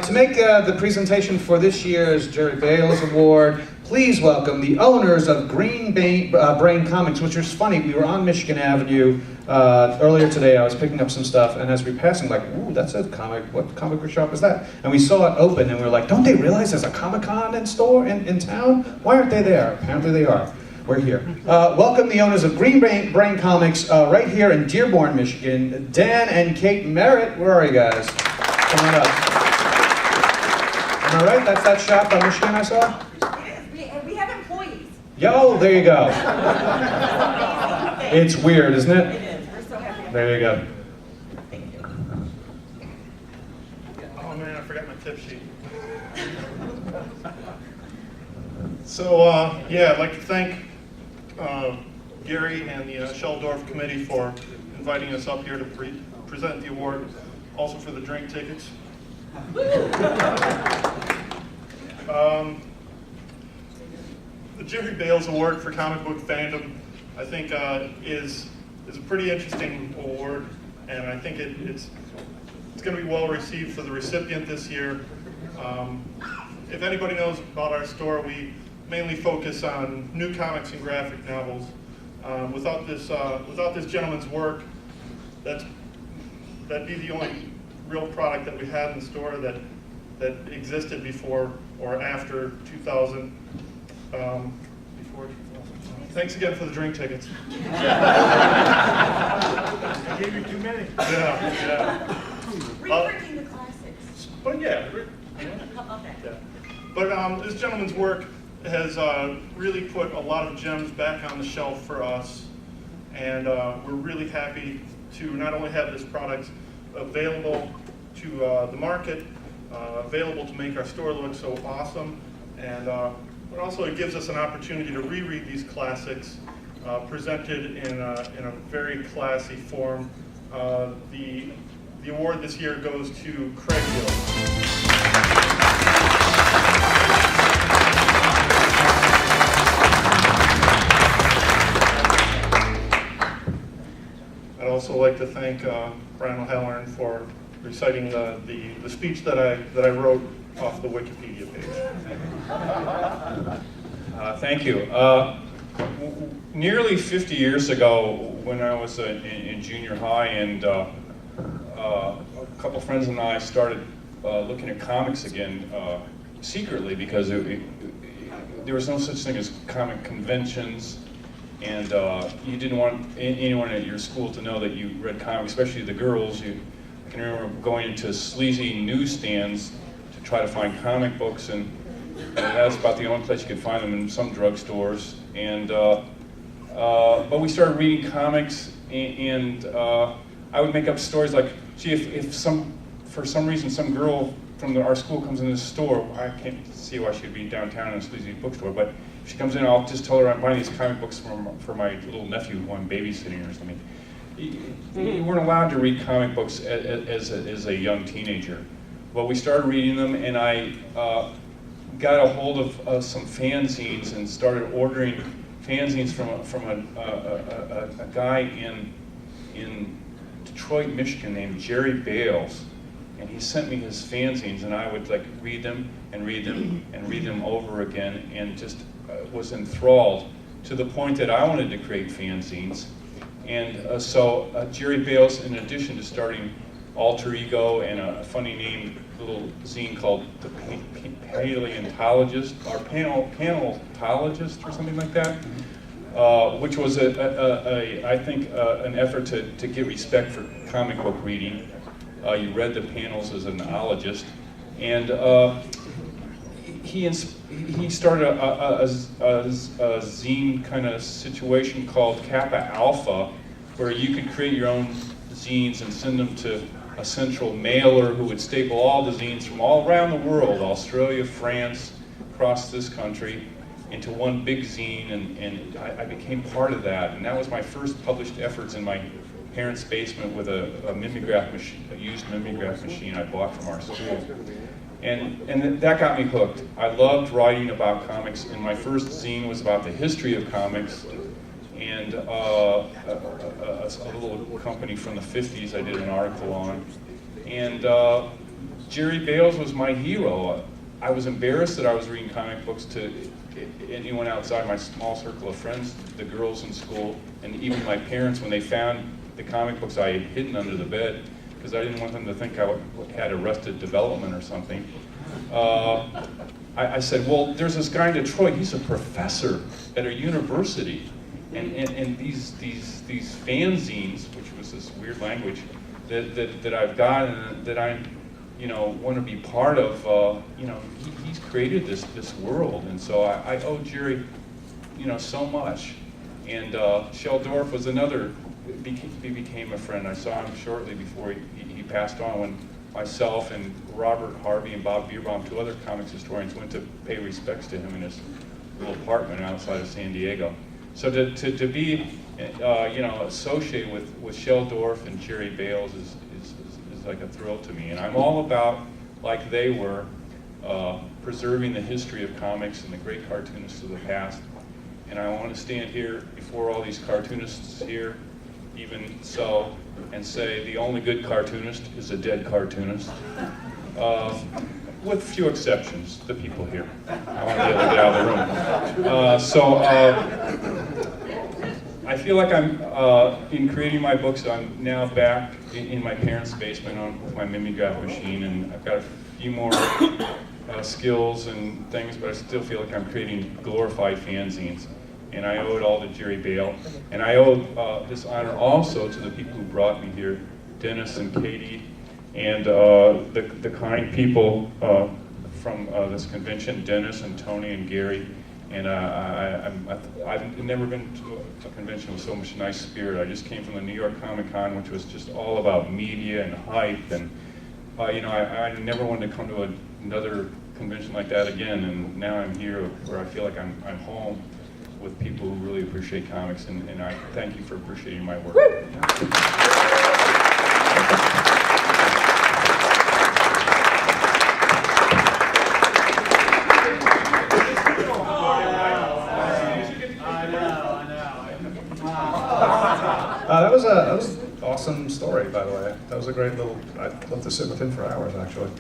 To make the presentation for this year's Jerry Bales Award, please welcome the owners of Green Brain Comics, which is funny. We were on Michigan Avenue earlier today. I was picking up some stuff, and as we were passing, like, ooh, that's a comic. What comic book shop is that? And we saw it open, and we were like, don't they realize there's a Comicon in town? Why aren't they there? Apparently they are. We're here. Welcome the owners of Green Brain Comics right here in Dearborn, Michigan. Dan and Kate Merritt. Where are you guys? Come on up. Am I right? That's that shop by Michigan I saw? We have employees. Yo, there you go. It's weird, isn't it? It is. We're so happy. There you go. Thank you. Oh man, I forgot my tip sheet. So yeah, I'd like to thank Gary and the Shel Dorf committee for inviting us up here to present the award, also for the drink tickets. The Jerry Bales Award for comic book fandom, I think, is a pretty interesting award, and I think it's going to be well received for the recipient this year. If anybody knows about our store, we mainly focus on new comics and graphic novels. Without this gentleman's work, that'd be the only real product that we had in the store that existed before or after 2000. Before 2000. Thanks again for the drink tickets. I gave you too many. Yeah. Reprinting the classics. But yeah. How about that? Yeah. But this gentleman's work has really put a lot of gems back on the shelf for us, and we're really happy to not only have this product available to the market, available to make our store look so awesome, and but also it gives us an opportunity to reread these classics presented in a very classy form. The award this year goes to Craig Hill. I'd also like to thank Brian O'Halloran for reciting the speech that I wrote off the Wikipedia page. Thank you. Nearly 50 years ago, when I was in junior high, and a couple friends and I started looking at comics again secretly, because there was no such thing as comic conventions, and you didn't want anyone at your school to know that you read comics, especially the girls. I can remember going into sleazy newsstands to try to find comic books, and that's about the only place you could find them, in some drugstores. And but we started reading comics, and I would make up stories like, gee, if for some reason some girl from our school comes in this store, I can't see why she'd be downtown in a sleazy bookstore, but if she comes in, I'll just tell her I'm buying these comic books for my little nephew who I'm babysitting or something. You weren't allowed to read comic books as a young teenager. But we started reading them, and I got a hold of some fanzines and started ordering fanzines from a guy in Detroit, Michigan, named Jerry Bales. And he sent me his fanzines, and I would like read them and read them and read them over again, and just was enthralled to the point that I wanted to create fanzines. And so Jerry Bales, in addition to starting Alter Ego and a funny named little zine called the Paleontologist, or Paneltologist, or something like that, which was I think an effort to give respect for comic book reading. You read the panels as an ologist, and he started a zine kind of situation called Kappa Alpha, where you could create your own zines and send them to a central mailer who would staple all the zines from all around the world, Australia, France, across this country, into one big zine, and I became part of that. And that was my first published efforts in my parents' basement with a mimeograph machine, a used mimeograph machine I bought from our school. And that got me hooked. I loved writing about comics, and my first zine was about the history of comics, and a little company from the 50s I did an article on. And Jerry Bales was my hero. I was embarrassed that I was reading comic books to anyone outside my small circle of friends, the girls in school, and even my parents when they found the comic books I had hidden under the bed, because I didn't want them to think I had arrested development or something. I said, well, there's this guy in Detroit, he's a professor at a university, and these fanzines, which was this weird language, that I've got and that I, want to be part of, he's created this world, and so I owe Jerry, so much. And Shel Dorf was another, he became a friend. I saw him shortly before he passed on, when myself and Robert Harvey and Bob Dearborn, two other comics historians, went to pay respects to him in his little apartment outside of San Diego. So to be, associated with Shel Dorf and Jerry Bales is like a thrill to me. And I'm all about, like they were, preserving the history of comics and the great cartoonists of the past. And I want to stand here before all these cartoonists here, even so, and say the only good cartoonist is a dead cartoonist. With few exceptions, the people here. I want to be able to get out of the room. I feel like I'm, in creating my books, I'm now back in my parents' basement with my mimeograph machine, and I've got a few more skills and things, but I still feel like I'm creating glorified fanzines. And I owe it all to Jerry Bale. And I owe this honor also to the people who brought me here, Dennis and Katie, and the kind people from this convention, Dennis and Tony and Gary. And I've never been to a convention with so much nice spirit. I just came from the New York Comicon, which was just all about media and hype. And I never wanted to come to another convention like that again. And now I'm here where I feel like I'm home with people who really appreciate comics, and I thank you for appreciating my work. That was an awesome story, by the way. That was a great little, I'd love to sit with him for hours, actually.